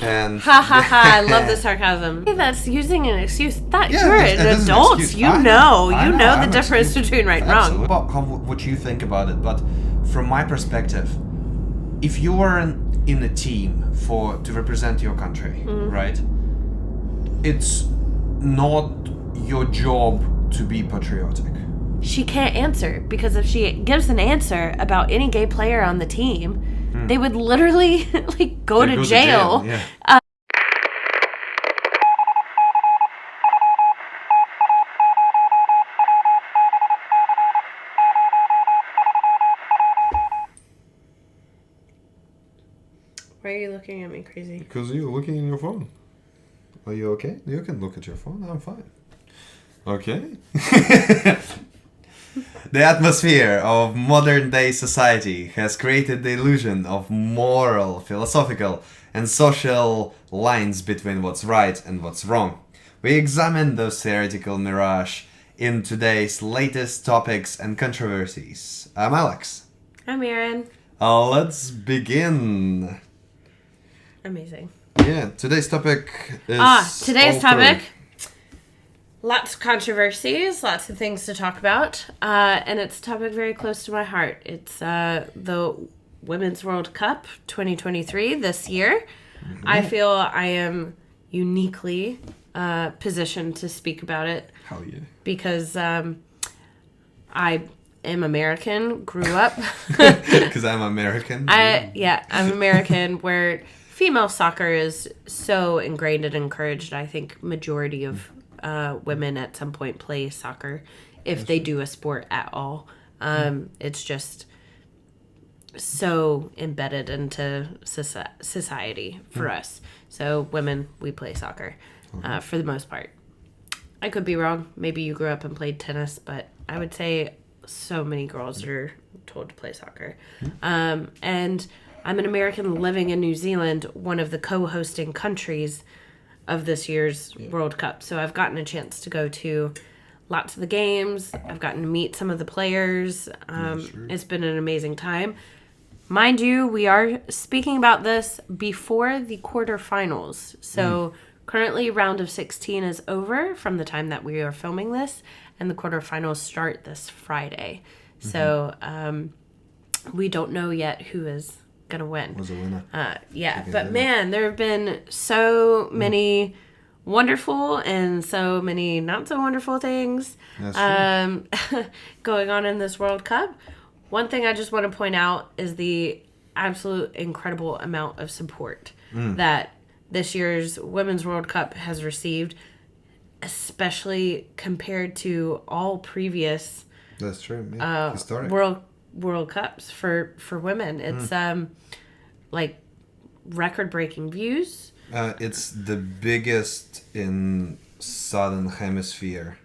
And Ha ha ha, I love the sarcasm. Hey, that's using an excuse. You're an that is adult. excuse. You know I'm the difference excused. between right and Absolutely. wrong. About what you think about it, but from my perspective, if you are in a team to represent your country, right? It's not your job to be patriotic. She can't answer, because if she gives an answer about any gay player on the team, they would literally go to jail. Yeah. Why are you looking at me crazy? Because you're looking in your phone. Are you okay? You can look at your phone. I'm fine. Okay. The atmosphere of modern-day society has created the illusion of moral, philosophical, and social lines between what's right and what's wrong. We examine those theoretical mirage in today's latest topics and controversies. I'm Aleks. I'm Erin. Let's begin. Amazing. Yeah, today's topic is... Today's topic... Lots of controversies, lots of things to talk about, and it's a topic very close to my heart. It's the Women's World Cup 2023 this year. Mm-hmm. I feel I am uniquely positioned to speak about it. How yeah? Because I am American, grew up. Because I'm American? I'm American, where female soccer is so ingrained and encouraged. I think majority of women at some point play soccer if they do a sport at all. It's just so embedded into society for us. So women, we play soccer for the most part. I could be wrong. Maybe you grew up and played tennis, but I would say so many girls are told to play soccer. And I'm an American living in New Zealand, one of the co-hosting countries of this year's World Cup. So I've gotten a chance to go to lots of the games. I've gotten to meet some of the players. It's been an amazing time. Mind you, we are speaking about this before the quarterfinals. So currently round of 16 is over from the time that we are filming this, and the quarterfinals start this Friday. So we don't know yet who is gonna win. Was a winner. But man, there have been so many wonderful and so many not so wonderful things going on in this World Cup. One thing I just want to point out is the absolute incredible amount of support that this year's Women's World Cup has received, especially compared to all previous That's true. Historic. World Cups for women. It's like record-breaking views. It's the biggest in Southern Hemisphere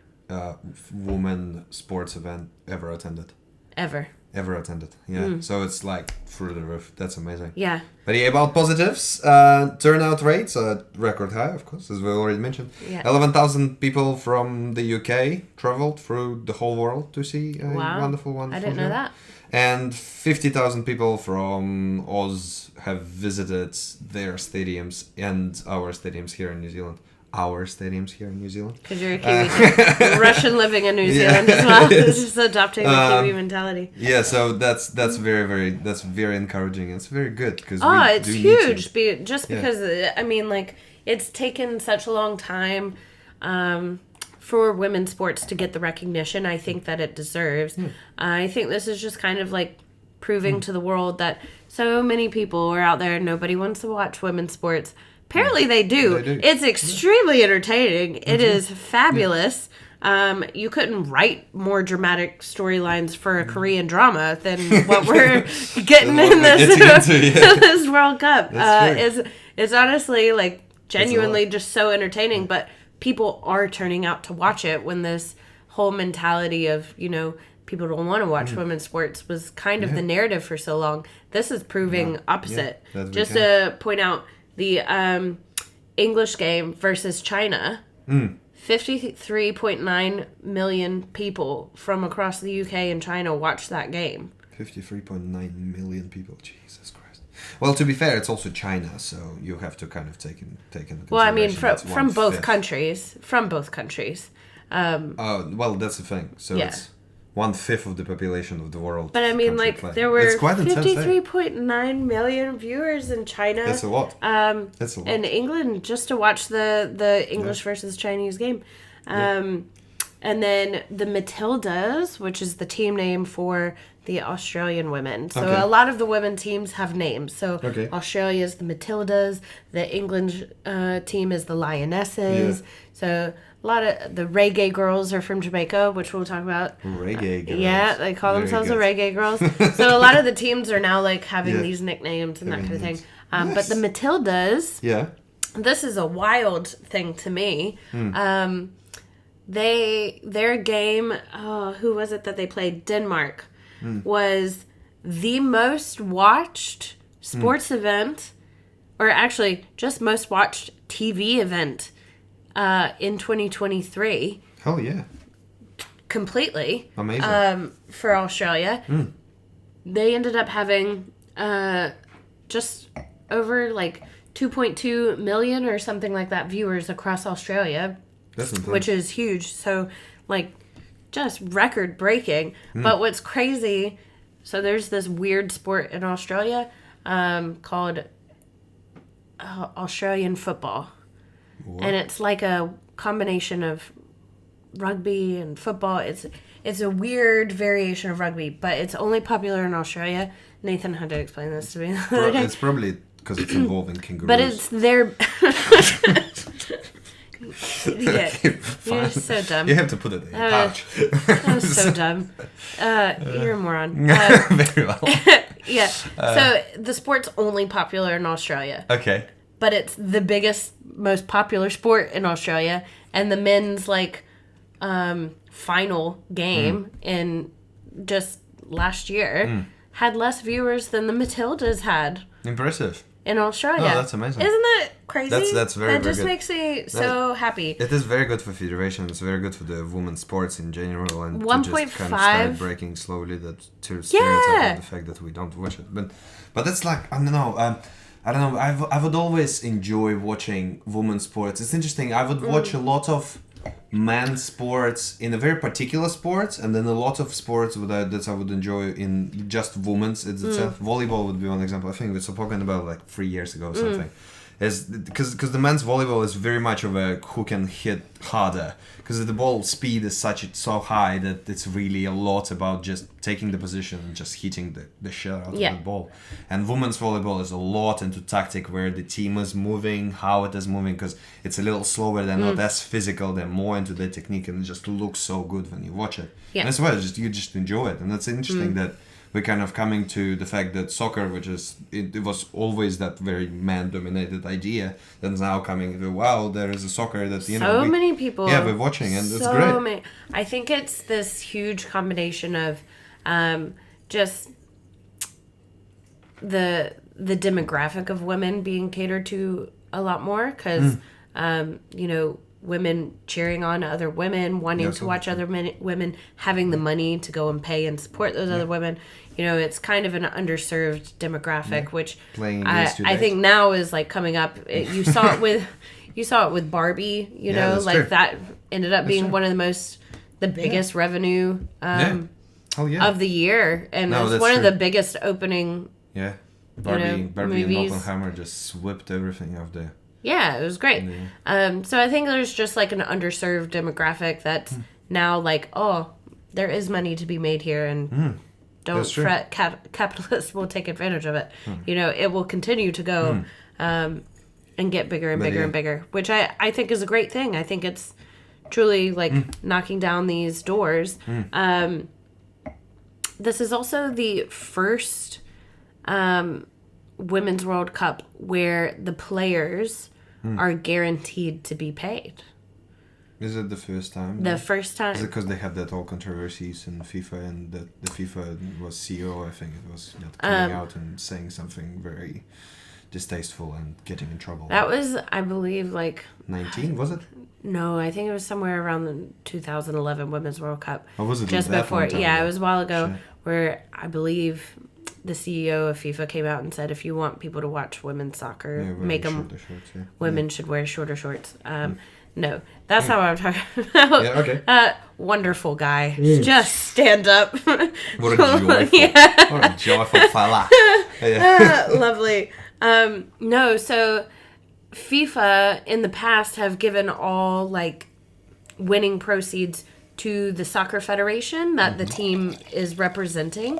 women sports event ever attended. Ever attended. Yeah. So it's like through the roof. That's amazing. Yeah. But about positives, turnout rates are record high, of course, as we already mentioned. Yeah. 11,000 people from the UK traveled through the whole world to see a wonderful. I didn't know that. And 50,000 people from Oz have visited their stadiums and our stadiums here in New Zealand. Because you're a Kiwi. Russian living in New Zealand as well. It's just adopting the Kiwi mentality. Yeah, so that's very encouraging. It's very good because it's huge. Because I mean, like, it's taken such a long time for women's sports to get the recognition I think that it deserves. I think this is just kind of like proving to the world that so many people are out there. Nobody wants to watch women's sports. Apparently they do. It's extremely entertaining. It is fabulous. You couldn't write more dramatic storylines for a Korean drama than what we're getting in this World Cup. It's honestly like genuinely just so entertaining, but people are turning out to watch it when this whole mentality of, people don't want to watch women's sports was kind of the narrative for so long. This is proving opposite. Just to point out, the English game versus China, 53.9 million people from across the UK and China watched that game. 53.9 million people. Jesus Christ. Well, to be fair, it's also China, so you have to kind of take into consideration. Well, I mean, that's from both 1/5. countries. From both countries. Oh, well, that's the thing. So Yeah. it's 1/5 of the population of the world. But I mean, country like, play. there were It's quite intense, eh? 53.9 million viewers in China. That's a lot. That's a lot. In England, just to watch the English versus Chinese game. And then the Matildas, which is the team name for the Australian women. So Okay. a lot of the women teams have names. So Okay. Australia is the Matildas. The England team is the Lionesses. Yeah. So a lot of the reggae girls are from Jamaica, which we'll talk about. Reggae girls. Yeah, they call Very themselves the good. reggae girls. So a lot of the teams are now like having Yeah. these nicknames and that Having kind of thing. names. But the Matildas, Yeah. this is a wild thing to me. Their game, who was it that they played? Denmark, was the most watched sports event, or actually just most watched TV event in 2023. Hell yeah. Completely. Amazing. For Australia. They ended up having just over like 2.2 million or something like that viewers across Australia, That's intense. which is huge. So, like, just record breaking. But what's crazy, so there's this weird sport in Australia called Australian football. What? And it's like a combination of rugby and football. It's a weird variation of rugby, but it's only popular in Australia. Nathan had to explain this to me the other day. It's probably because it's involving kangaroos. But it's their... Yeah, Fine. you're so dumb. You have to put it in your pouch. That was so dumb. You're a moron. Very well. Yeah. So the sport's only popular in Australia, Okay. but it's the biggest, most popular sport in Australia, and the men's like final game in just last year had less viewers than the Matildas had Impressive. in Australia. Oh, that's amazing. Isn't that crazy? That's very, That very just good. makes me so happy. It is very good for federation. It's very good for the women's sports in general, and to 1.5 just kind of start breaking slowly that stereotype Yeah. of the fact that we don't watch it. But that's like I don't know. I don't know. I would always enjoy watching women's sports. It's interesting. I would watch a lot of men's sports in a very particular sports, and then a lot of sports that I would enjoy in just women's itself. Volleyball would be one example. I think we were talking about like 3 years ago or something. Is because the men's volleyball is very much of a who can hit harder, because the ball speed is so high that it's really a lot about just taking the position and just hitting the shit out of the ball. And women's volleyball is a lot into tactic, where the team is moving, how it is moving, because it's a little slower, they're not as physical, they're more into the technique, and it just looks so good when you watch it. Yeah. And that's why you just enjoy it. And that's interesting that we're kind of coming to the fact that soccer, which is it was always that very man-dominated idea, that's now coming to, wow, there is a soccer that So many people. Yeah, we're watching, and it's so great. Many. I think it's this huge combination of just the demographic of women being catered to a lot more, because women cheering on other women, wanting to watch other women, having the money to go and pay and support those other women. It's kind of an underserved demographic, which Playing I think now is like coming up. You saw it with Barbie. that's Like true. that ended up being true. one of the biggest revenue Oh yeah. of the year, and No, it was that's one of true. the biggest opening. Yeah. Barbie and movies. Oppenheimer just swept everything out there. Yeah, it was great. So I think there's just like an underserved demographic that's now like, oh, there is money to be made here, and don't That's true. fret, capitalists will take advantage of it. It will continue to go and get bigger and bigger and bigger, which I think is a great thing. I think it's truly like knocking down these doors. This is also the first Women's World Cup where the players are guaranteed to be paid. Is it the first time? The first time. Is it because they had that all controversies in FIFA, and that the FIFA was CEO, I think it was, coming out and saying something very distasteful and getting in trouble. That was, I believe, like... 19, was it? No, I think it was somewhere around the 2011 Women's World Cup. Or was it Just that before? long time Yeah, ago? it was a while ago, Sure. where I believe the CEO of FIFA came out and said, if you want people to watch women's soccer, Yeah, make them. Shorts, yeah. Women should wear shorter shorts. No, that's not what I'm talking about. Yeah, okay. Wonderful guy. Just stand up. What a joyful, what a joyful fella. Lovely. No, so FIFA in the past have given all like winning proceeds to the soccer federation that the team is representing,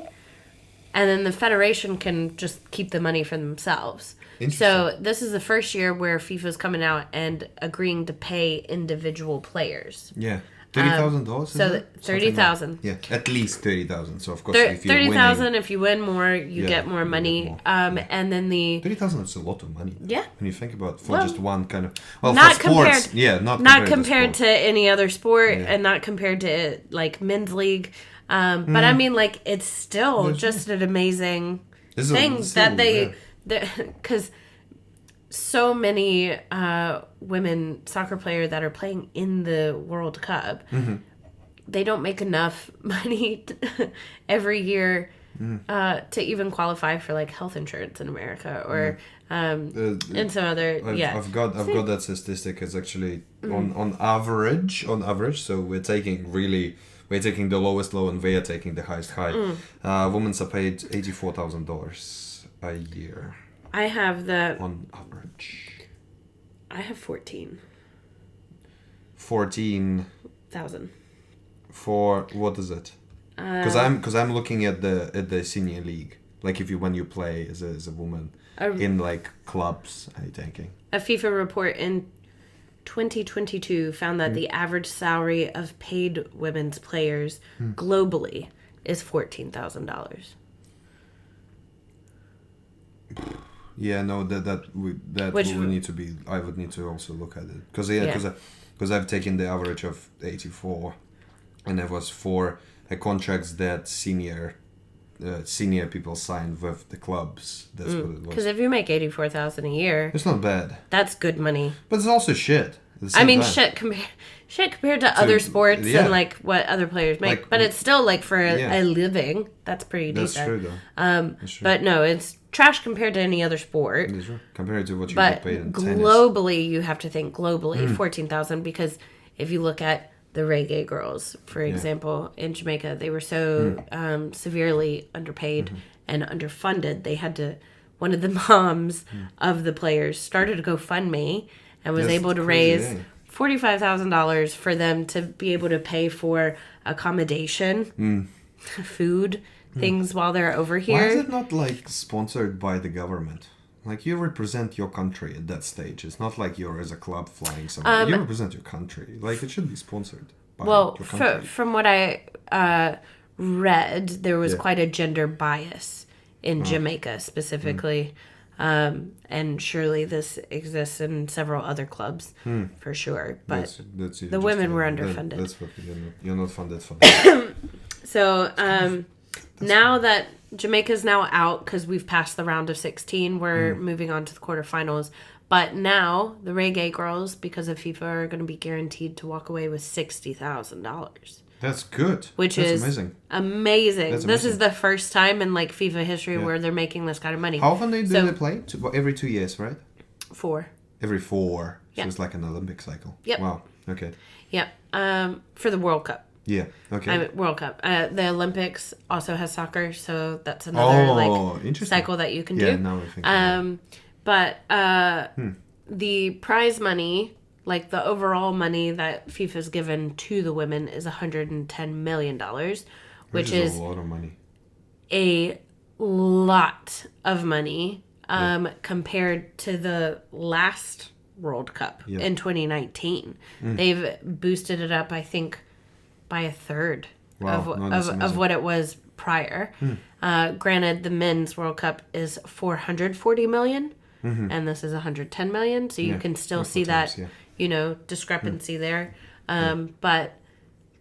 and then the federation can just keep the money for themselves. So this is the first year where FIFA's coming out and agreeing to pay individual players. Yeah. $30,000. So 30,000. Yeah, at least 30,000. So of course, if you're 30,000. winning, If you win more, you get more money. more. And then the 30,000 is a lot of money. Yeah. When you think about for Well, just one kind of not for sports, compared. not compared to any other sport, Yeah. and not compared to like men's league. But I mean, like it's still just an amazing thing that they, because so many women soccer players that are playing in the World Cup, they don't make enough money every year to even qualify for like health insurance in America or in some other. I've got that statistic. It's actually on average. So we're taking the lowest low and they are taking the highest high. Women are paid $84,000 a year. I have the on average. I have 14,000 for what is it? Because I'm looking at the senior league. Like when you play as a woman in like clubs, are you taking? A FIFA report in 2022 found that the average salary of paid women's players globally is $14,000. Yeah, no, we need to be. I would need to also look at it because I've taken the average of 84, and it was for contracts that senior people signed with the clubs. That's what it was. Because if you make $84,000 a year, it's not bad. That's good money. But it's also shit. I mean, shit compared to other sports and like what other players make, like, but it's still like for a living. That's pretty decent. That's true, though. That's true. But no, it's trash compared to any other sport. That's true. Compared to what you get paid in tennis. Globally, you have to think globally 14,000 because if you look at the reggae girls, for example, in Jamaica, they were so severely underpaid and underfunded. They had to. One of the moms of the players started a GoFundMe and was able to raise $45,000 for them to be able to pay for accommodation, food, things while they're over here. Why is it not like sponsored by the government? Like you represent your country at that stage. It's not like you're as a club flying somewhere. You represent your country. Like it should be sponsored by your country. From what I read, there was quite a gender bias in Jamaica specifically. And surely this exists in several other clubs for sure. But that's the women were underfunded. That's what you're not funded for that. So now that Jamaica's now out because we've passed the round of 16, we're moving on to the quarterfinals. But now the reggae girls, because of FIFA, are going to be guaranteed to walk away with $60,000. That's good. Which is amazing. This is the first time in like FIFA history where they're making this kind of money. How often do they play? Every 2 years, right? 4. Every 4. So it's like an Olympic cycle. Yep. Wow. Okay. Yep. For the World Cup. Yeah. Okay. World Cup. The Olympics also has soccer, so that's another cycle that you can do. Yeah. Now I think. But the prize money. Like, the overall money that FIFA's given to the women is $110 million, which is a lot of money. A lot of money compared to the last World Cup in 2019. They've boosted it up, I think, by a third of what it was prior. Granted, the men's World Cup is $440 million, and this is $110 million, so you can still see that... discrepancy there. But,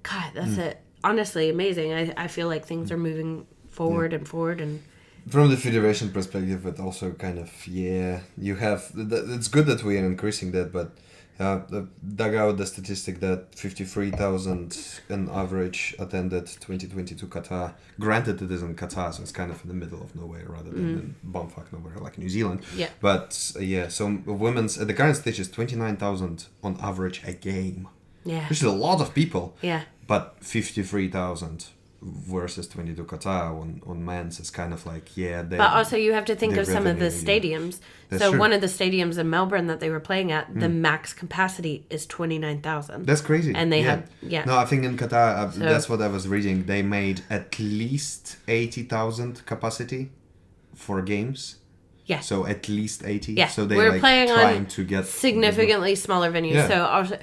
God, that's it. Honestly, amazing. I feel like things are moving forward and forward. And from the federation perspective, but also kind of, you have... It's good that we are increasing that, but Dug out the statistic that 53,000 on average attended 2022 Qatar. Granted, it is in Qatar, so it's kind of in the middle of nowhere rather than in bumfuck nowhere like New Zealand. Yeah. But so women's at the current stage is 29,000 on average a game. Yeah. Which is a lot of people. Yeah. But 53,000 versus 22 Qatar on men's is kind of like, but also you have to think of some of the stadiums. So one of the stadiums in Melbourne that they were playing at, the max capacity is 29,000. That's crazy. And they had No, I think in Qatar, that's what I was reading. They made at least 80,000 capacity for games. Yeah. So at least 80. Yeah. So they we're playing trying on to get significantly smaller venues. Yeah. So also,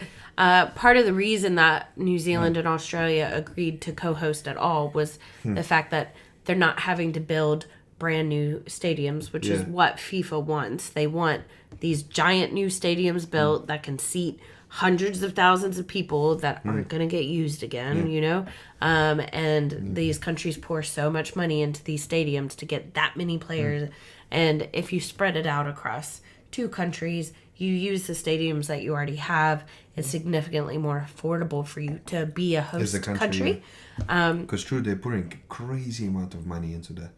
part of the reason that New Zealand and Australia agreed to co-host at all was the fact that they're not having to build brand new stadiums, which is what FIFA wants. They want these giant new stadiums built that can seat hundreds of thousands of people that aren't going to get used again, you know? And these countries pour so much money into these stadiums to get that many players. And if you spread it out across 2 countries, you use the stadiums that you already have. It's significantly more affordable for you to be a host country. Because true, they're pouring crazy amount of money into that.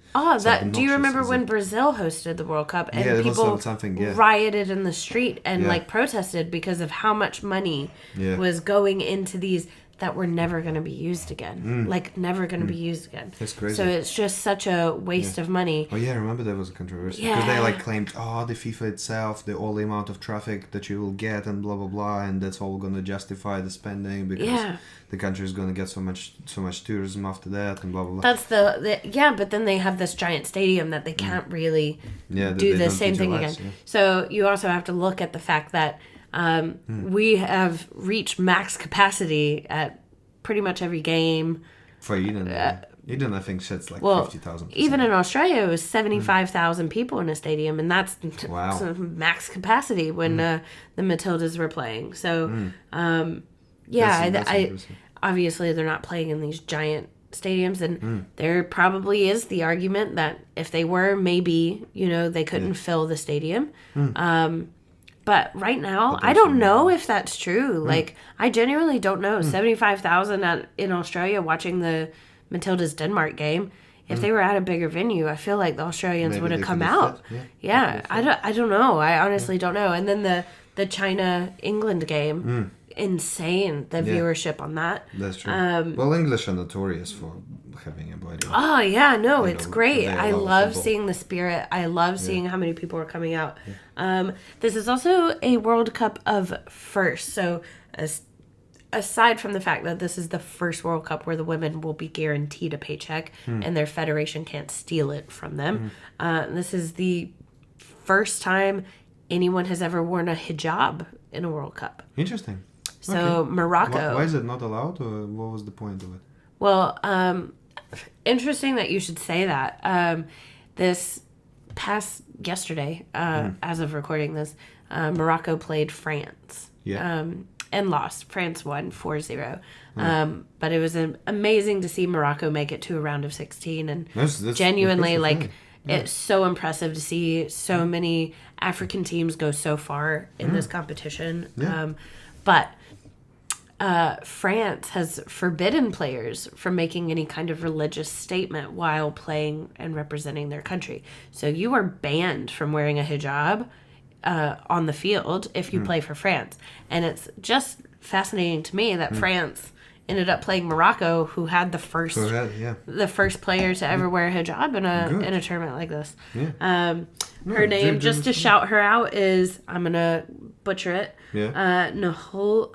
Do you remember when Brazil hosted the World Cup and people something, rioted in the street and protested because of how much money was going into these that were never going to be used again. Like, never going to be used again. That's crazy. So it's just such a waste of money. Oh, yeah, I remember there was a controversy. Because they, claimed, the FIFA itself, all the amount of traffic that you will get and blah, blah, blah, and that's all going to justify the spending because the country is going to get so much tourism after that and blah, blah, blah. That's but then they have this giant stadium that they can't really do the same thing again. Yeah. So you also have to look at the fact that we have reached max capacity at pretty much every game. For Eden, Eden I think sits like 50,000. Even in Australia, it was 75,000 people in a stadium, and that's max capacity when the Matildas were playing. So, that's obviously they're not playing in these giant stadiums, and there probably is the argument that if they were, maybe they couldn't fill the stadium. But right now, I don't know if that's true. Like, I genuinely don't know. 75,000 in Australia watching the Matildas Denmark game. If they were at a bigger venue, I feel like the Australians would have come out. I don't know. I honestly don't know. And then the China England game, insane the viewership on that. That's true. Well, English are notorious for having a bloody. Oh yeah, no, it's great. I love seeing the spirit. I love seeing how many people are coming out. This is also a World Cup of firsts. So aside from the fact that this is the first World Cup where the women will be guaranteed a paycheck and their federation can't steal it from them, this is the first time anyone has ever worn a hijab in a World Cup. Interesting. So Morocco. Why is it not allowed, or what was the point of it? Well, interesting that you should say that. This past yesterday, as of recording this, Morocco played France. Yeah. And lost. France won 4-0. But it was amazing to see Morocco make it to a round of 16. And that's genuinely, it's so impressive to see so many African teams go so far in this competition. Yeah. But France has forbidden players from making any kind of religious statement while playing and representing their country. So you are banned from wearing a hijab on the field if you play for France. And it's just fascinating to me that France ended up playing Morocco, who had the first player to ever wear a hijab in a tournament like this. Yeah. Her name, just to shout her out, is, I'm gonna butcher it. Yeah. Nahaila.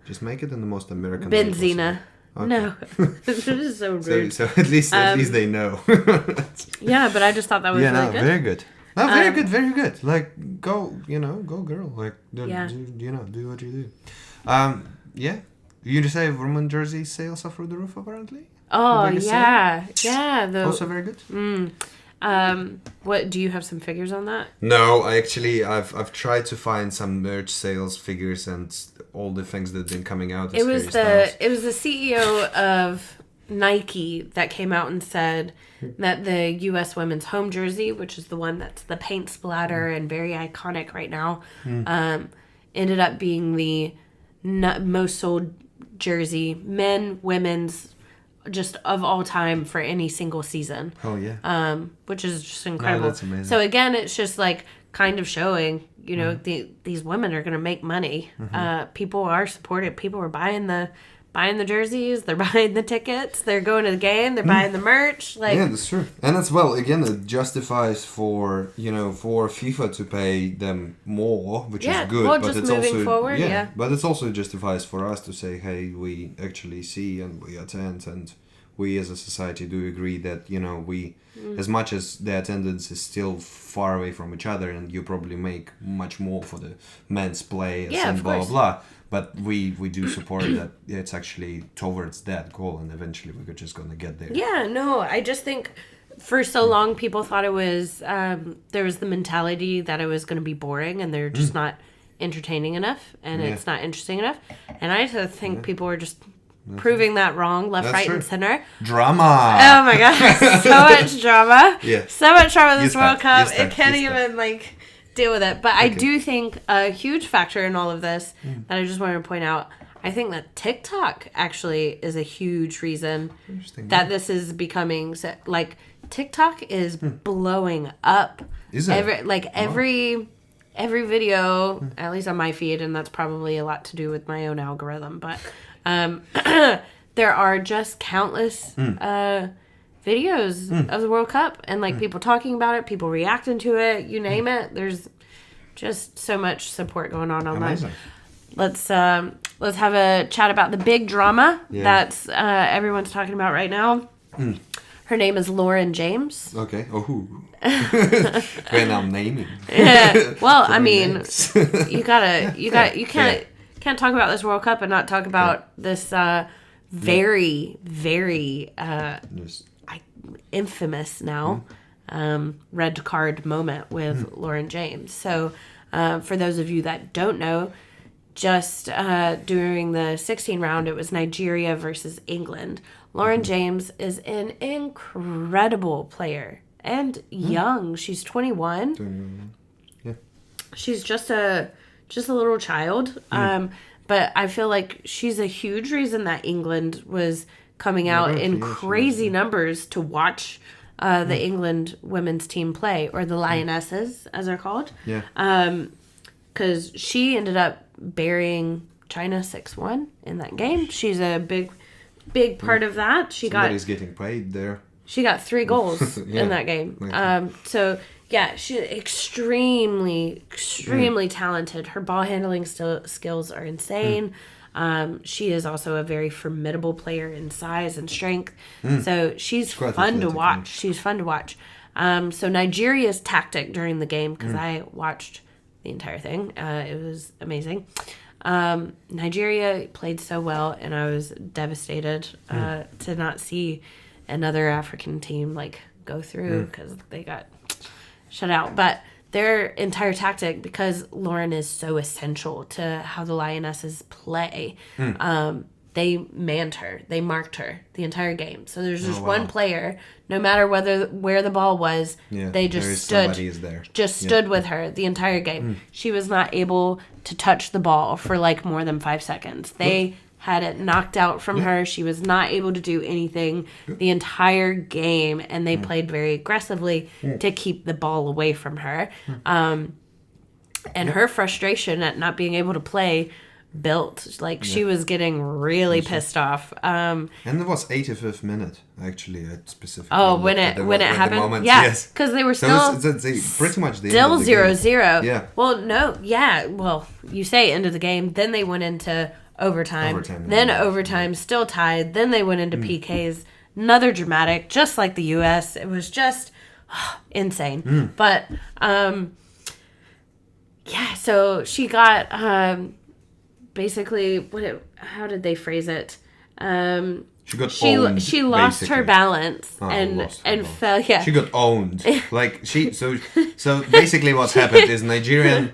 Just make it in the most American Benzina. Okay. No, this is so rude. So at least they know. Yeah, but I just thought that was really good. Very good. No, very good. Like, go girl. Like, do what you do. Yeah. You just say women jersey sales are through the roof apparently. Oh yeah. Also very good. What do you have some figures on that? No, I've tried to find some merch sales figures and all the things that have been coming out. It was the CEO of Nike that came out and said that the U.S. women's home jersey, which is the one that's the paint splatter and very iconic right now, ended up being the most sold jersey, men, women's, just of all time for any single season. Oh, yeah. Which is just incredible. No, that's amazing. So again, it's just like kind of showing, you know, these women are going to make money. People are supported. People are buying the jerseys. They're buying the tickets. They're going to the game. They're buying the merch. Like, yeah, that's true. And as well, again, it justifies for FIFA to pay them more, which is good. Well, but just it's moving also forward, but it's also justifies for us to say, hey, we actually see and we attend, and we as a society do agree that we, as much as the attendance is still far away from each other, and you probably make much more for the men's players and blah blah blah. But we do support that it's actually towards that goal, and eventually we're just going to get there. Yeah, no, I just think for so long people thought it was, there was the mentality that it was going to be boring and they're just not entertaining enough and it's not interesting enough. And I just think people are just proving that wrong, left, right, and center. Drama! Oh my god, so much drama. Yeah. So much drama this World Cup. It can't even, deal with it. But I do think a huge factor in all of this that I just wanted to point out, I think that TikTok actually is a huge reason that this is becoming TikTok is blowing up. Is it? Every video, at least on my feed, and that's probably a lot to do with my own algorithm, but there are just countless videos of the World Cup and people talking about it, people reacting to it, you name it. There's just so much support going on online. Amazing. Let's have a chat about the big drama that's everyone's talking about right now. Her name is Lauren James. Okay. Oh, who? When I'm naming. Yeah. Well, I mean, you can't talk about this World Cup and not talk about this very, very infamous now red card moment with Lauren James. So for those of you that don't know, just during the 16 round, it was Nigeria versus England. Lauren James is an incredible player and young. She's 21. Yeah. She's just a little child. But I feel like she's a huge reason that England was coming out in crazy numbers to watch the England women's team play, or the Lionesses, as they're called. Yeah. Because she ended up burying China 6-1 in that game. She's a big part of that. Somebody's getting paid there. She got 3 goals in that game. So yeah, she's extremely talented. Her ball handling skills are insane. She is also a very formidable player in size and strength. So she's fun to watch. She's fun to watch. So Nigeria's tactic during the game, because I watched the entire thing, it was amazing. Nigeria played so well, and I was devastated to not see another African team go through, because they got shut out. But their entire tactic, because Lauren is so essential to how the Lionesses play, they manned her. They marked her the entire game. So there's just one player, no matter where the ball was, they just stood with her the entire game. She was not able to touch the ball for more than 5 seconds. They had it knocked out from her. She was not able to do anything the entire game, and they played very aggressively to keep the ball away from her. And her frustration at not being able to play built. She was getting really pissed off. And it was 85th minute, actually, specifically. Oh, when it happened? Because they were still pretty much the still end of the 0-0. Yeah. Well, no, yeah. Well, you say end of the game, then they went into overtime. Then overtime, still tied. Then they went into PKs. Another dramatic, just like the U.S. It was just insane. But, so she got... basically, how did they phrase it? She owned. She lost her balance and fell. Yeah, she got owned. So basically, what's happened is Nigerian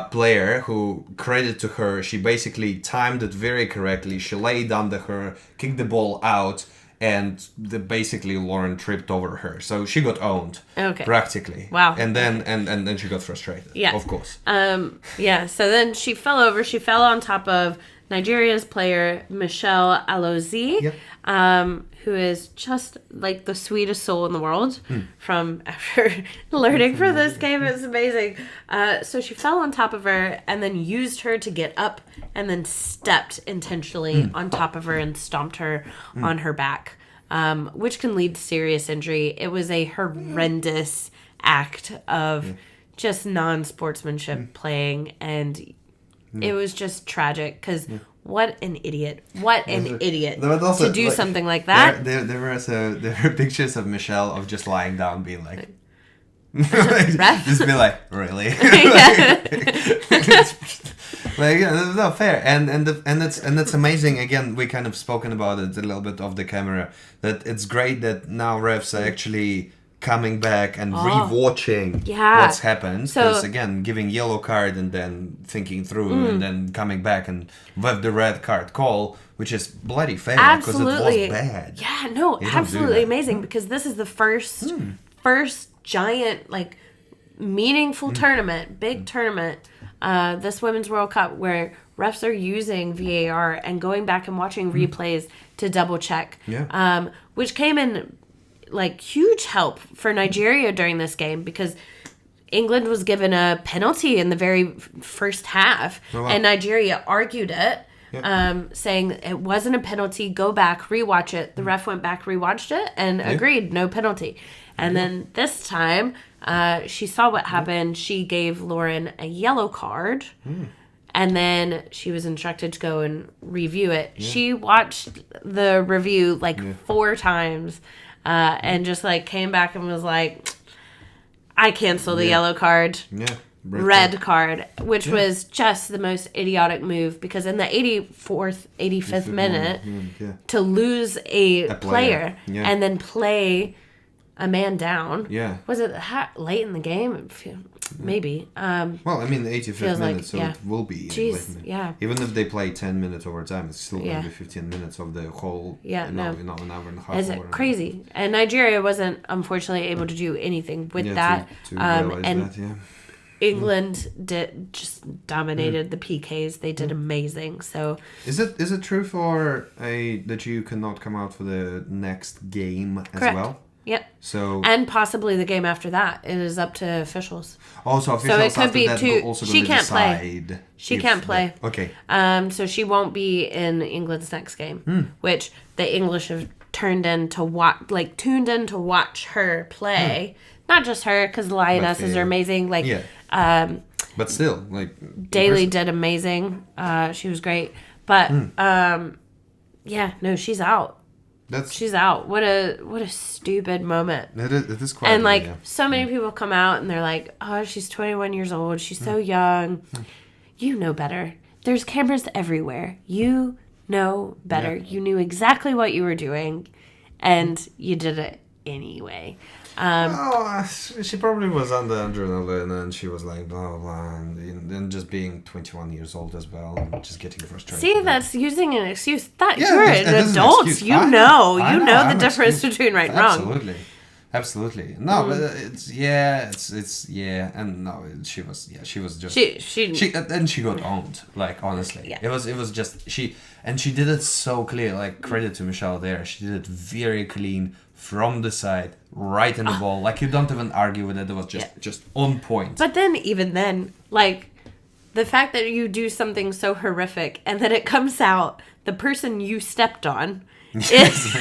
player who, credit to her, she basically timed it very correctly. She laid under her, kicked the ball out, and basically Lauren tripped over her, so she got owned. Okay. Practically. Wow. And then she got frustrated. Yeah. Of course. Yeah. So then she fell over. She fell on top of Nigeria's player Michelle Alozie. Yep. Who is just like the sweetest soul in the world. From after learning from this game, it's amazing. So she fell on top of her and then used her to get up and then stepped intentionally on top of her and stomped her on her back, which can lead to serious injury. It was a horrendous act of just non-sportsmanship playing, and it was just tragic because what an idiot. What an idiot also, to do something like that. There were pictures of Michelle of just lying down being like... just be like, really? Like, no, fair. And it's amazing. Again, we kind of spoken about it a little bit off the camera, that it's great that now refs are actually coming back and rewatching what's happened. Because again, giving yellow card and then thinking through and then coming back and with the red card call, which is bloody fair because it was bad. Yeah, no, absolutely amazing, because this is the first giant, like, meaningful tournament, big tournament, this Women's World Cup, where refs are using VAR and going back and watching replays to double check, which came in like huge help for Nigeria during this game, because England was given a penalty in the very first half, and Nigeria argued it, saying it wasn't a penalty, go back, rewatch it. The ref went back, rewatched it, and agreed, no penalty. And then this time, she saw what happened. She gave Lauren a yellow card, and then she was instructed to go and review it. She watched the review like 4 times, and just like came back and was like, I cancel the yellow card. Red card, which was just the most idiotic move, because in the 85th minute, to lose a player and then play a man down. Was it late in the game? Maybe. Well, I mean, the 85th minute, so it will be. Jeez, Even if they play 10 minutes overtime, it's still going to be 15 minutes of the whole, an hour and a half. Is it crazy? And Nigeria wasn't, unfortunately, able to do anything with that. To realize that, England just dominated the PKs. They did amazing. So is it true that you cannot come out for the next game as well? Yep. So and possibly the game after that. It is up to officials. Also, officials so it could be also she can't decide play. She can't play. Okay. So she won't be in England's next game, which the English have tuned in to watch her play. Not just her, because the Lionesses are amazing. But still, like, Daly did amazing. She was great. But she's out. She's out. What a stupid moment. It is quite. And so many people come out and they're like, "Oh, she's 21 years old. She's so young." You know better. There's cameras everywhere. You know better. You knew exactly what you were doing, and you did it anyway. She probably was under adrenaline, and she was like blah blah blah, and just being 21 years old as well, and just getting frustrated. See, that's using an excuse. You're an adult. You know the difference between right and wrong. Absolutely. No, but it's and no, she was just she and she got owned. Like, honestly, it was just she did it so clear. Like, credit to Michelle there. She did it very clean. From the side, right in the ball. Like, you don't even argue with it. It was just on point. But then, even then, like, the fact that you do something so horrific and that it comes out, the person you stepped on is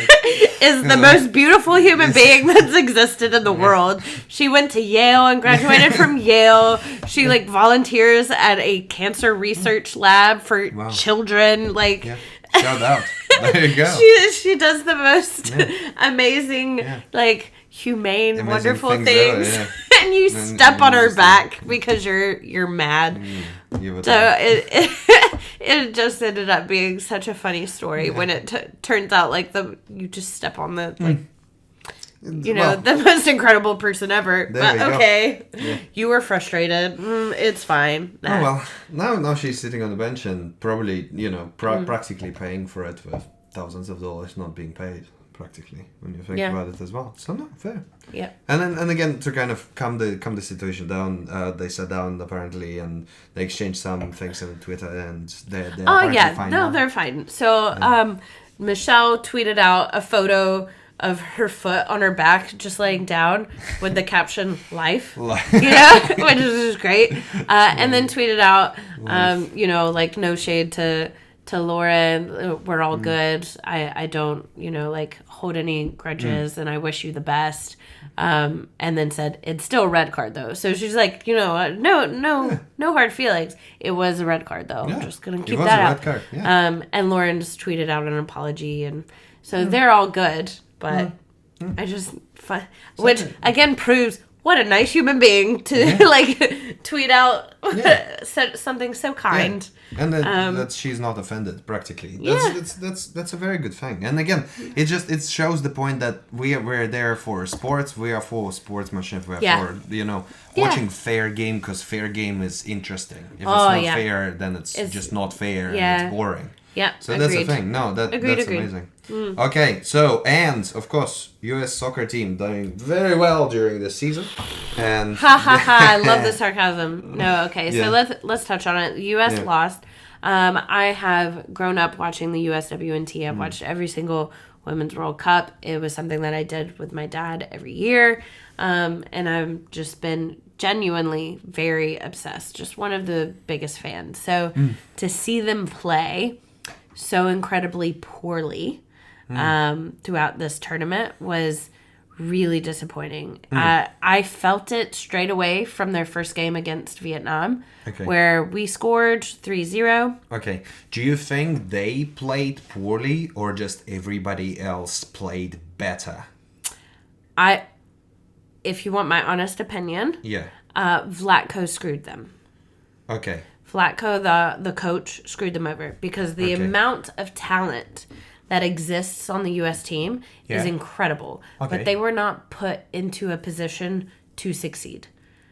the most beautiful human being that's existed in the world. She went to Yale and graduated from Yale. She, like, volunteers at a cancer research lab for children. Like... Shout out. There you go. She does the most amazing, like, humane, wonderful things. And you step on her back because you're mad. So it just ended up being such a funny story when it turns out, like, you just step on the, like, the most incredible person ever. But okay, you were frustrated. It's fine. Oh well, now she's sitting on the bench and probably practically paying for it with thousands of dollars not being paid. practically, when you think Yeah. about it as well. So no, fair. Yeah. And again, to kind of calm the situation down, they sat down apparently and they exchanged some things on Twitter, and they're Oh apparently yeah, fine no, now. they're fine. So Michelle tweeted out a photo of her foot on her back, just laying down, with the caption "Life," which is just great. And then tweeted out, like, no shade to Laura, we're all good. I don't, hold any grudges, and I wish you the best. And then said, it's still a red card though. So she's like, no hard feelings. It was a red card though. Yeah, I'm just gonna keep it was that a out. red card, yeah. And Lauren just tweeted out an apology, and so they're all good. But I just, which again proves what a nice human being to tweet out something so kind. Yeah. And that she's not offended practically. That's a very good thing. And again, it shows the point that we're there for sports. We are for sportsmanship. We're for watching fair game, because fair game is interesting. If it's not fair, then it's just not fair and it's boring. Yeah. So that's the thing. No, that's amazing. Okay, so, and of course, US soccer team doing very well during this season. And I love the sarcasm. No, okay, so let's touch on it. The US lost. I have grown up watching the USWNT. I've watched every single Women's World Cup. It was something that I did with my dad every year. And I've just been genuinely very obsessed. Just one of the biggest fans. So to see them play so incredibly poorly throughout this tournament was really disappointing. I felt it straight away from their first game against Vietnam, where we scored 3-0. Okay. Do you think they played poorly, or just everybody else played better? If you want my honest opinion, Vlatko screwed them. Okay. Vlatko, the coach, screwed them over, because the amount of talent that exists on the U.S. team is incredible. But they were not put into a position to succeed.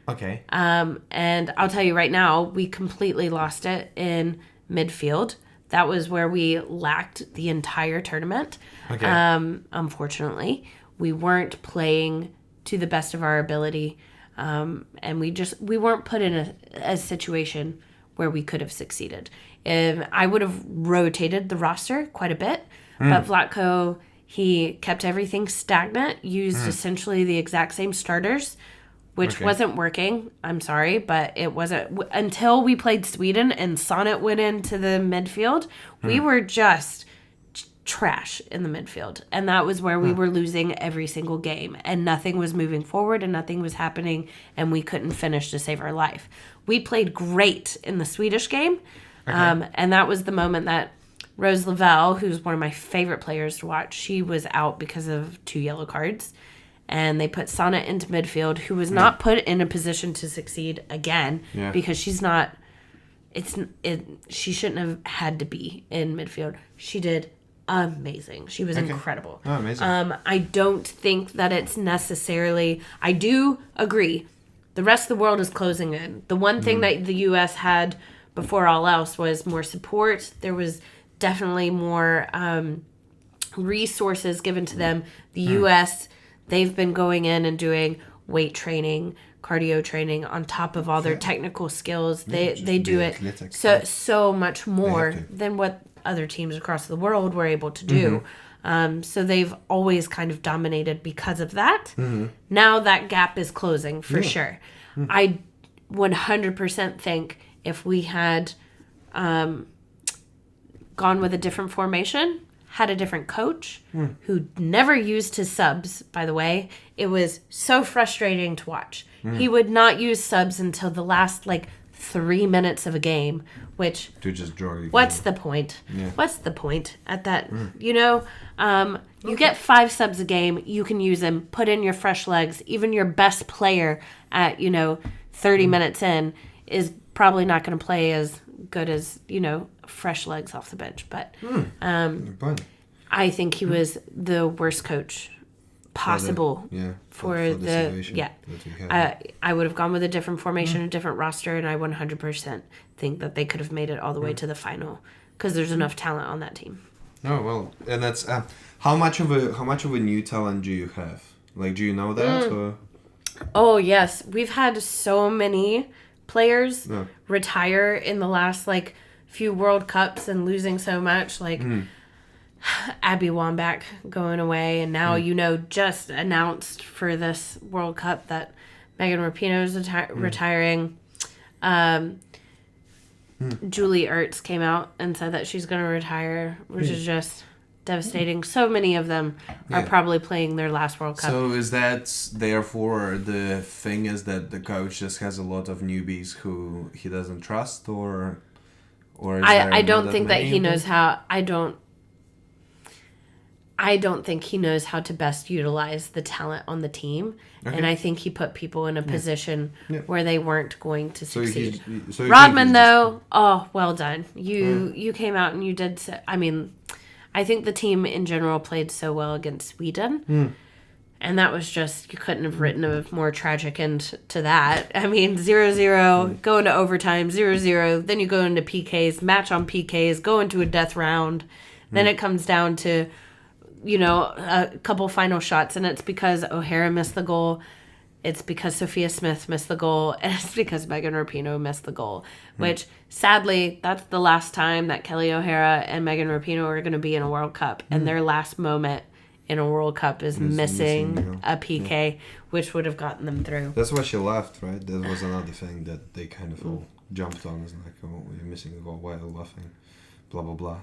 Okay. And I'll tell you right now, we completely lost it in midfield. That was where we lacked the entire tournament. Okay. Unfortunately, we weren't playing to the best of our ability. And we weren't put in a situation where we could have succeeded. I would have rotated the roster quite a bit, but Vlatko, he kept everything stagnant, used essentially the exact same starters, which wasn't working. I'm sorry, but it wasn't. Until we played Sweden and Sonnet went into the midfield, we were just trash in the midfield. And that was where we were losing every single game. And nothing was moving forward and nothing was happening. And we couldn't finish to save our life. We played great in the Swedish game. And that was the moment that Rose Lavelle, who's one of my favorite players to watch, she was out because of 2 yellow cards. And they put Sonnet into midfield, who was not put in a position to succeed again because she's not. She shouldn't have had to be in midfield. She did amazing. She was incredible. Oh, amazing. I don't think that it's necessarily. I do agree. The rest of the world is closing in. The one thing that the U.S. had before all else was more support. There was definitely more resources given to them. The U.S., they've been going in and doing weight training, cardio training on top of all their technical skills. They do it so much more than what other teams across the world were able to do. So they've always kind of dominated because of that. Now that gap is closing for sure. I 100% think if we had gone with a different formation, had a different coach who never used his subs, by the way, it was so frustrating to watch. He would not use subs until the last 3 minutes of a game, which to just draw you. What's the point? What's the point at that? You get 5 subs a game, you can use them, put in your fresh legs. Even your best player at 30 minutes in is probably not going to play as good as fresh legs off the bench. But I think he was the worst coach possible for the I would have gone with a different formation, a different roster, and I 100% think that they could have made it all the way to the final because there's enough talent on that team. Oh well, and that's how much of a new talent do you have? Like, do you know that? Or? Oh yes, we've had so many players Yeah. retire in the last like few World Cups and losing so much. Like Abby Wambach going away, and now just announced for this World Cup that Megan Rapinoe is retiring. Julie Ertz came out and said that she's going to retire, which is just devastating. So many of them are probably playing their last World Cup. So is that therefore the thing is that the coach just has a lot of newbies who he doesn't trust, or is I don't think that he knows how. I don't think he knows how to best utilize the talent on the team. Okay. And I think he put people in a position where they weren't going to succeed. Rodman, though, well done. You came out and you did so. I mean, I think the team in general played so well against Sweden. And that was just, you couldn't have written a more tragic end to that. I mean, 0-0, go into overtime, 0-0, then you go into PKs, match on PKs, go into a death round. Then it comes down to, a couple final shots, and it's because O'Hara missed the goal. It's because Sophia Smith missed the goal, and it's because Megan Rapinoe missed the goal, which, sadly, that's the last time that Kelly O'Hara and Megan Rapinoe are going to be in a World Cup, and their last moment in a World Cup is missing a PK, which would have gotten them through. That's why she left, right? That was another thing that they kind of all jumped on. It's like, oh, you're missing the goal, why are you laughing? Blah, blah, blah.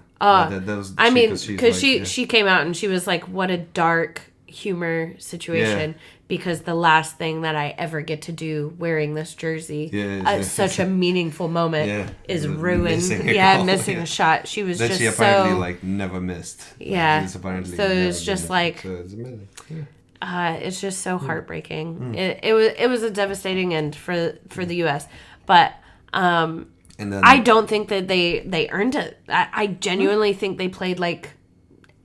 Because she came out and she was like, what a dark humor situation, because the last thing that I ever get to do wearing this jersey at such a meaningful moment is ruined. Missing a shot. She was that just she apparently never missed. Yeah. So it's just like, it's amazing. It's just so heartbreaking. It was a devastating end for the U.S. But and then, I don't think that they earned it. I genuinely think they played like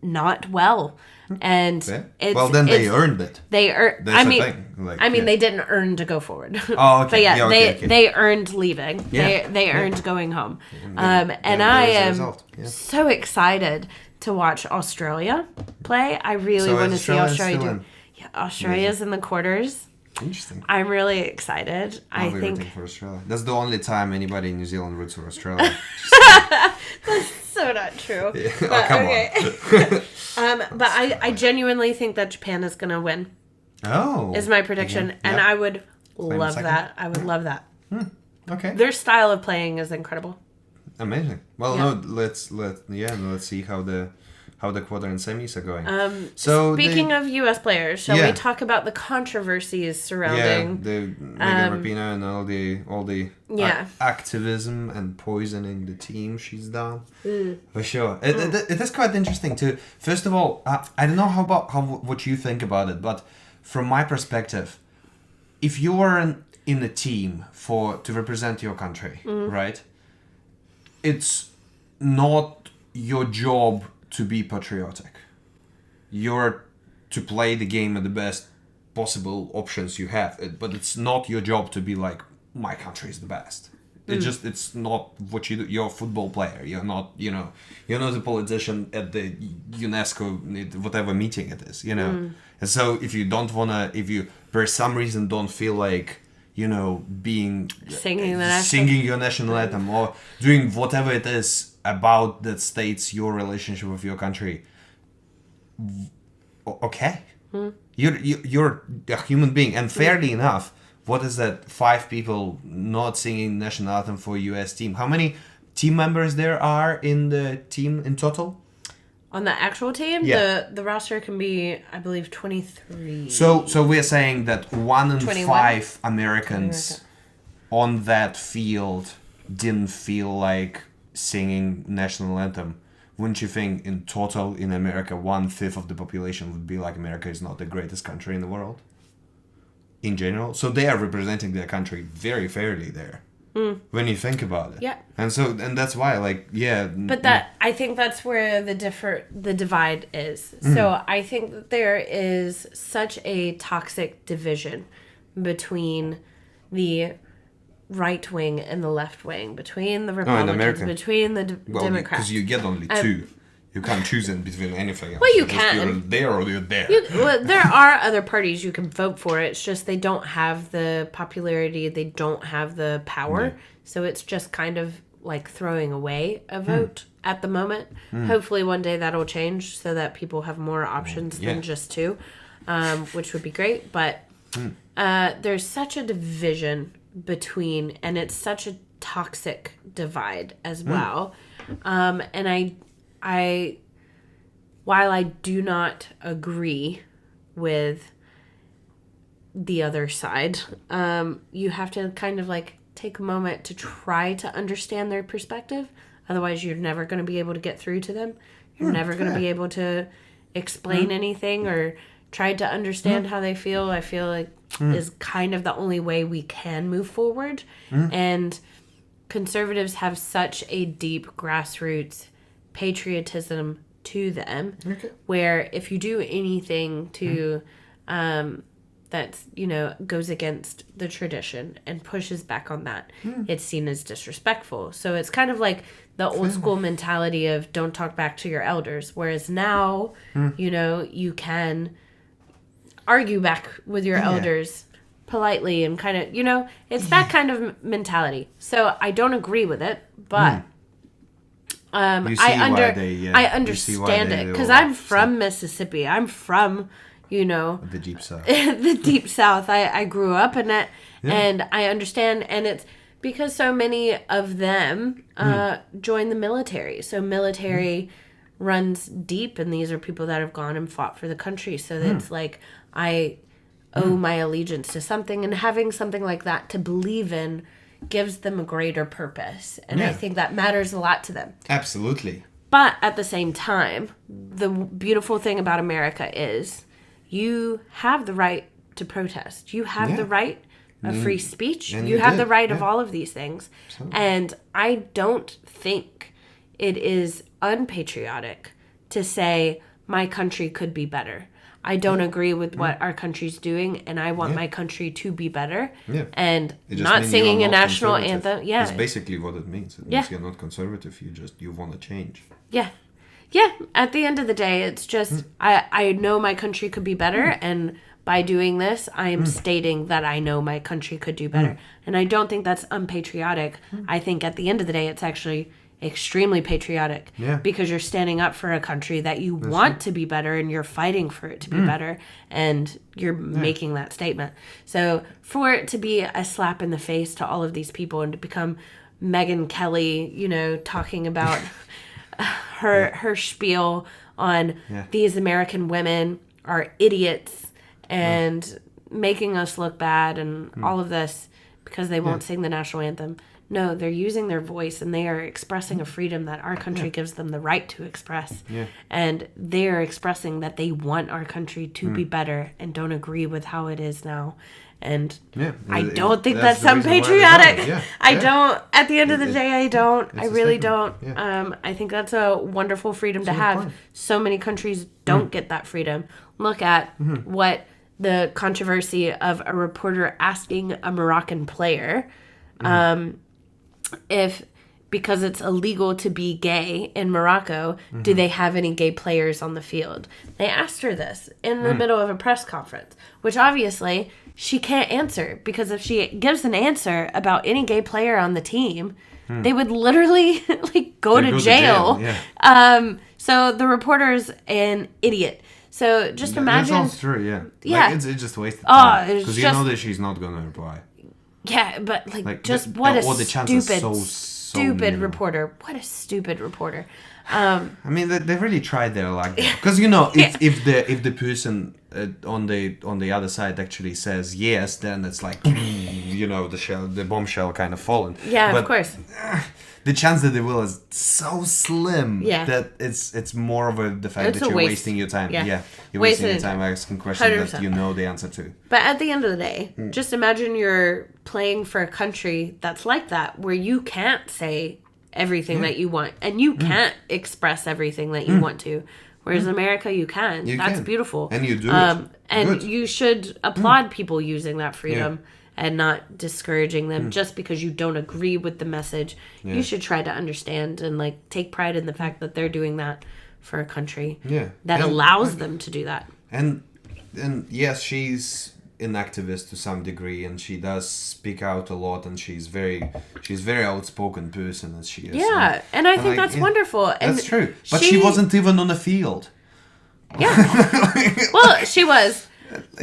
not well. And they earned it. They earned. They didn't earn to go forward. Oh, okay. But they earned leaving. Yeah. They earned going home. And I am so excited to watch Australia play. I really want to see Australia do. Yeah, Australia's in the quarters. Interesting. I'm really excited. I think rooting for Australia. That's the only time anybody in New Zealand roots for Australia. That's so not true. Yeah. But, come on. But I genuinely think that Japan is going to win. Oh. Is my prediction. And I would love that. I would love that. Okay. Their style of playing is incredible. Amazing. Well, let's see how the quarter and semis are going. Speaking of U.S. players, shall we talk about the controversies surrounding the Megan Rapinoe and all the activism and poisoning the team she's done? For sure. It is quite interesting too. First of all, I don't know what you think about it, but from my perspective, if you are in a team to represent your country, right? It's not your job to be patriotic. You're to play the game at the best possible options you have. But it's not your job to be like, my country is the best. It's not what you do. You're a football player. You're not, you're not a politician at the UNESCO, whatever meeting it is, And so if you for some reason don't feel like, singing your national anthem or doing whatever it is about that states your relationship with your country, okay. You're a human being, and fairly enough, what is that? 5 people not singing national anthem for a US team. How many team members there are in the team in total? On the actual team, the roster can be, I believe, 23. So we're saying that 1 in 5 Americans on that field didn't feel like singing national anthem. Wouldn't you think in total in America 1/5 of the population would be like, America is not the greatest country in the world in general? So they are representing their country very fairly there when you think about it. Yeah. And that's why but I think that's where the divide is. So I think that there is such a toxic division between the right wing and the left wing, between the Republicans, between the Democrats. Because you get only 2. You can't choose in between anything else. Well, you Just can. You're there or you're there. Well, there are other parties you can vote for. It's just they don't have the popularity. They don't have the power. Yeah. So it's just kind of like throwing away a vote at the moment. Hopefully one day that'll change so that people have more options than just two, which would be great. But there's such a division between, and it's such a toxic divide as well. And I, while I do not agree with the other side, you have to kind of like take a moment to try to understand their perspective. Otherwise, you're never going to be able to get through to them. You're never going to be able to explain anything or try to understand how they feel. I feel like is kind of the only way we can move forward. And conservatives have such a deep grassroots patriotism to them, where if you do anything to that's, you know, goes against the tradition and pushes back on that, it's seen as disrespectful. So it's kind of like the old school mentality of don't talk back to your elders, whereas now, you know, you can argue back with your elders politely and kind of, you know, it's that kind of mentality. So I don't agree with it, but I understand it because I'm from Mississippi. I'm from, you know, the deep south. The deep south. I grew up in it, and I understand. And it's because so many of them join the military. So military runs deep, and these are people that have gone and fought for the country. So it's like I owe my allegiance to something, and having something like that to believe in gives them a greater purpose. And I think that matters a lot to them. Absolutely. But at the same time, the beautiful thing about America is you have the right to protest. You have the right of free speech. You have the right of all of these things. Absolutely. And I don't think it is unpatriotic to say my country could be better. I don't agree with what our country's doing, and I want my country to be better. Yeah. And not singing a national anthem. Yeah. That's basically what it means. It means you're not conservative. You want to change. Yeah. Yeah. At the end of the day, it's just, I know my country could be better, and by doing this, I am stating that I know my country could do better. And I don't think that's unpatriotic. I think at the end of the day, it's actually extremely patriotic because you're standing up for a country that you want to be better, and you're fighting for it to be better, and you're making that statement. So for it to be a slap in the face to all of these people and to become Megyn Kelly, you know, talking about her spiel on these American women are idiots and making us look bad and all of this because they won't sing the national anthem. No, they're using their voice, and they are expressing a freedom that our country gives them the right to express. Yeah. And they're expressing that they want our country to be better and don't agree with how it is now. And I don't think that's unpatriotic. I don't. At the end of the day, I don't. I really don't. I think that's a wonderful freedom to have. So many countries don't get that freedom. Look at what the controversy of a reporter asking a Moroccan player if, because it's illegal to be gay in Morocco, do they have any gay players on the field? They asked her this in the middle of a press conference, which obviously she can't answer, because if she gives an answer about any gay player on the team, they would literally like go to jail. So the reporter's an idiot. So just imagine. That's all true, Like, it's just wasted time. Because you know that she's not going to reply. Yeah, but just what a stupid reporter. What a stupid reporter. I mean, they really tried their luck there. Because, you know, if the person on the other side actually says yes, then it's like, you know, the bombshell kind of fallen. Yeah, but of course. The chance that they will is so slim that it's more of the fact that you're wasting your time. You're wasting your time asking questions 100%. That you know the answer to. But at the end of the day, just imagine you're playing for a country that's like that, where you can't say everything that you want, and you can't express everything that you want to. Whereas in America, you can. That's beautiful. And you do it. And you should applaud people using that freedom. And not discouraging them just because you don't agree with the message. You should try to understand and take pride in the fact that they're doing that for a country Yeah. that allows them to do that. And yes, she's an activist to some degree, and she does speak out a lot, and she's very outspoken person as she is. Yeah, and I think that's wonderful. And that's true. But she wasn't even on the field. Yeah. Well, she was.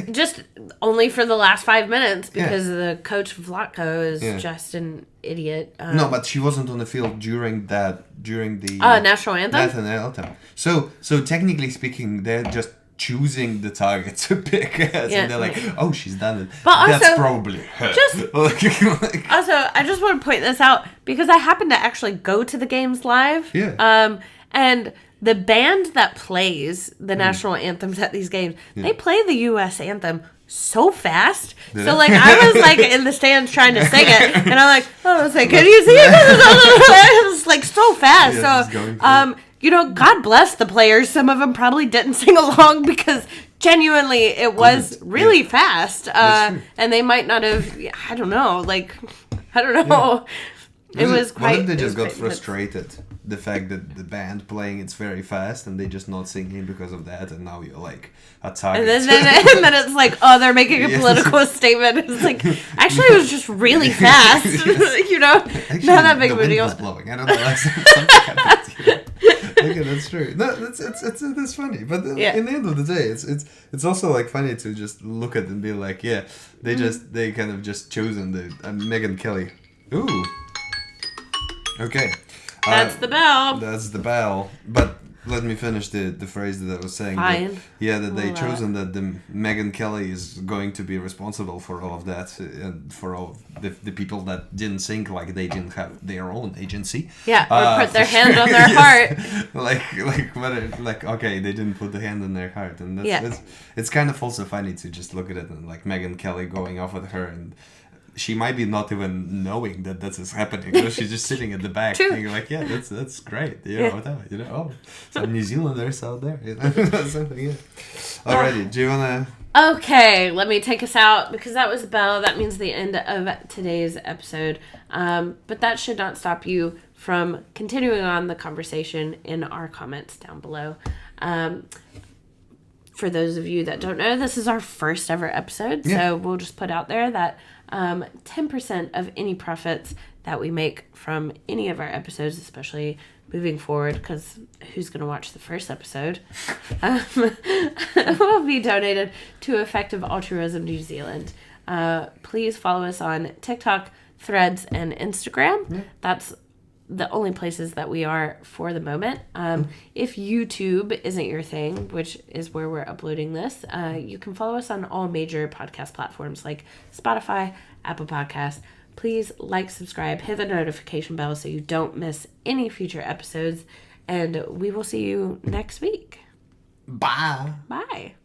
Just only for the last 5 minutes because the coach Vlatko is just an idiot. No, but she wasn't on the field during the national anthem. So technically speaking, they're just choosing the target to pick as, and they're like, oh, she's done it. But also, that's probably her. Also, I just want to point this out because I happened to actually go to the games live. Yeah. And the band that plays the national anthems at these games, they play the U.S. anthem so fast. So, like, I was, like, in the stands trying to sing it, and I'm like, can you see it? It was, like, so fast. So, you know, God bless the players. Some of them probably didn't sing along because genuinely it was really fast. And they might not have, I don't know. It was quite... What if they just got frustrated? The fact that the band playing it's very fast and they just not singing because of that, and now you're like a target. And then it's like, oh, they're making a political statement. It's like, actually, it was just really fast. You know, actually, not that big of a deal. Was blowing. I don't know. Something happened. Okay, that's true. No, that's funny. But in the end of the day, it's also like funny to just look at it and be like, yeah, they kind of just chosen the Megyn Kelly. Ooh. Okay. That's the bell. That's the bell. But let me finish the phrase that I was saying. Fine. That they chosen that the Megyn Kelly is going to be responsible for all of that, and for all of the people that didn't think, like they didn't have their own agency. Yeah, or put their hand on their heart. Okay, they didn't put the hand on their heart, and it's kind of also funny to just look at it and like Megyn Kelly going off with her, and she might be not even knowing that is happening. You know, she's just sitting at the back, thinking like, "Yeah, that's great." You know, whatever. You know, oh, some New Zealanders out there. You know, something. Yeah. Alrighty, do you wanna? Okay, let me take us out because that was the bell. That means the end of today's episode. But that should not stop you from continuing on the conversation in our comments down below. For those of you that don't know, this is our first ever episode, so we'll just put out there that 10% of any profits that we make from any of our episodes, especially moving forward, because who's going to watch the first episode, will be donated to Effective Altruism New Zealand. Please follow us on TikTok, Threads, and Instagram. That's the only places that we are for the moment. If YouTube isn't your thing, which is where we're uploading this, you can follow us on all major podcast platforms like Spotify, Apple Podcasts. Please like, subscribe, hit the notification bell so you don't miss any future episodes, and we will see you next week. Bye. Bye.